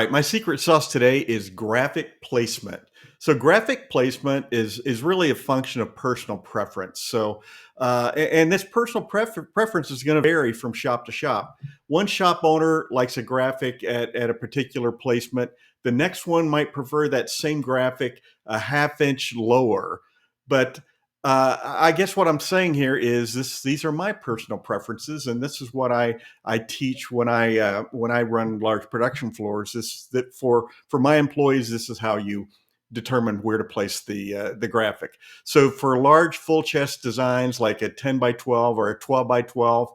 right, my secret sauce today is graphic placement. So graphic placement is really a function of personal preference. And this personal preference is going to vary from shop to shop. One shop owner likes a graphic at a particular placement. The next one might prefer that same graphic a half inch lower. But I guess what I'm saying here is this: these are my personal preferences, and this is what I teach when I run large production floors. This that for my employees, this is how you determine where to place the graphic. So for large full chest designs like a 10 by 12 or a 12 by 12,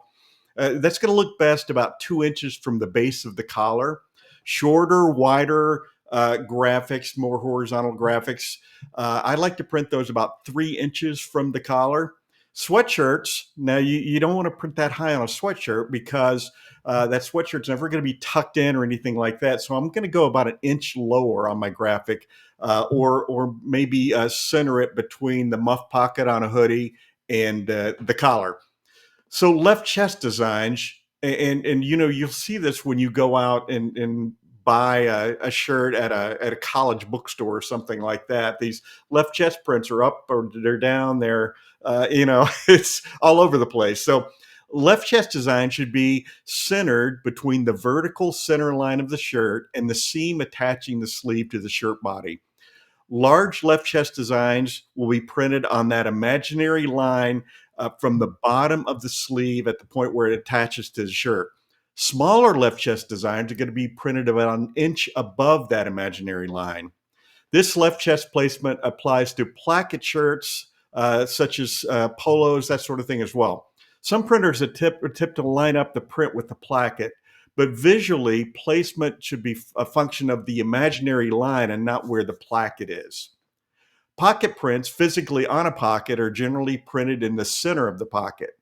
that's going to look best about 2 inches from the base of the collar. Shorter, wider graphics, more horizontal graphics. I like to print those about 3 inches from the collar. Sweatshirts, now you don't want to print that high on a sweatshirt because that sweatshirt's never going to be tucked in or anything like that. So I'm going to go about an inch lower on my graphic, or maybe center it between the muff pocket on a hoodie and the collar. So left chest designs, and you know you'll see this when you go out and buy a shirt at a college bookstore or something like that. These left chest prints are up or they're down. They're it's all over the place. So left chest design should be centered between the vertical center line of the shirt and the seam attaching the sleeve to the shirt body. Large left chest designs will be printed on that imaginary line from the bottom of the sleeve at the point where it attaches to the shirt. Smaller left chest designs are going to be printed about an inch above that imaginary line. This left chest placement applies to placket shirts, such as polos, that sort of thing as well. Some printers attempt to line up the print with the placket, but visually, placement should be a function of the imaginary line and not where the placket is. Pocket prints physically on a pocket are generally printed in the center of the pocket.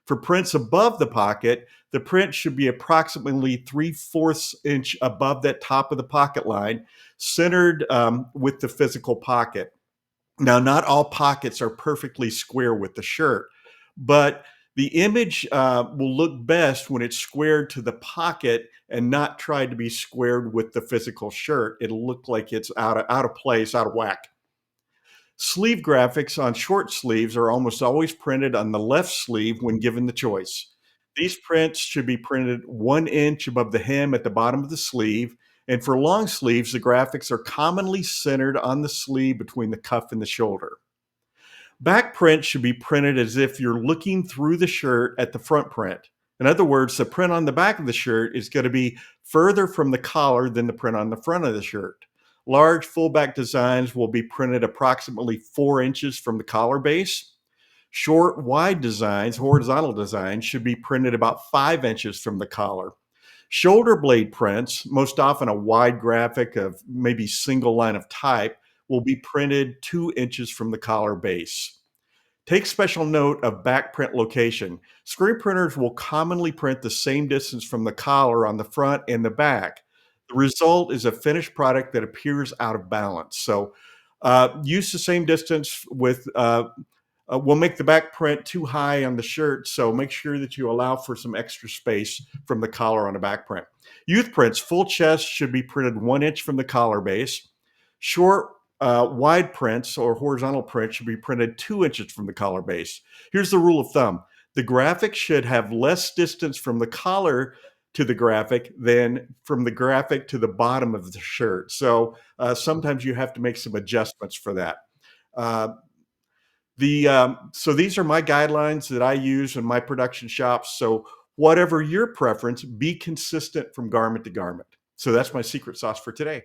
For prints above the pocket, the print should be approximately 3/4 inch above that top of the pocket line, centered with the physical pocket. Now, not all pockets are perfectly square with the shirt, but the image will look best when it's squared to the pocket and not tried to be squared with the physical shirt. It'll look like it's out of place, out of whack. Sleeve graphics on short sleeves are almost always printed on the left sleeve when given the choice. These prints should be printed 1 inch above the hem at the bottom of the sleeve. And for long sleeves, the graphics are commonly centered on the sleeve between the cuff and the shoulder. Back print should be printed as if you're looking through the shirt at the front print. In other words, the print on the back of the shirt is going to be further from the collar than the print on the front of the shirt. Large full back designs will be printed approximately 4 inches from the collar base. Short, wide designs, horizontal designs, should be printed about 5 inches from the collar. Shoulder blade prints, most often a wide graphic of maybe single line of type, will be printed 2 inches from the collar base. Take special note of back print location. Screen printers will commonly print the same distance from the collar on the front and the back. The result is a finished product that appears out of balance. So use the same distance with, will make the back print too high on the shirt. So make sure that you allow for some extra space from the collar on the back print. Youth prints, full chest should be printed 1 inch from the collar base. Short, wide prints or horizontal prints should be printed 2 inches from the collar base. Here's the rule of thumb. The graphic should have less distance from the collar to the graphic than from the graphic to the bottom of the shirt. So sometimes you have to make some adjustments for that. So these are my guidelines that I use in my production shops. So whatever your preference, be consistent from garment to garment. So that's my secret sauce for today.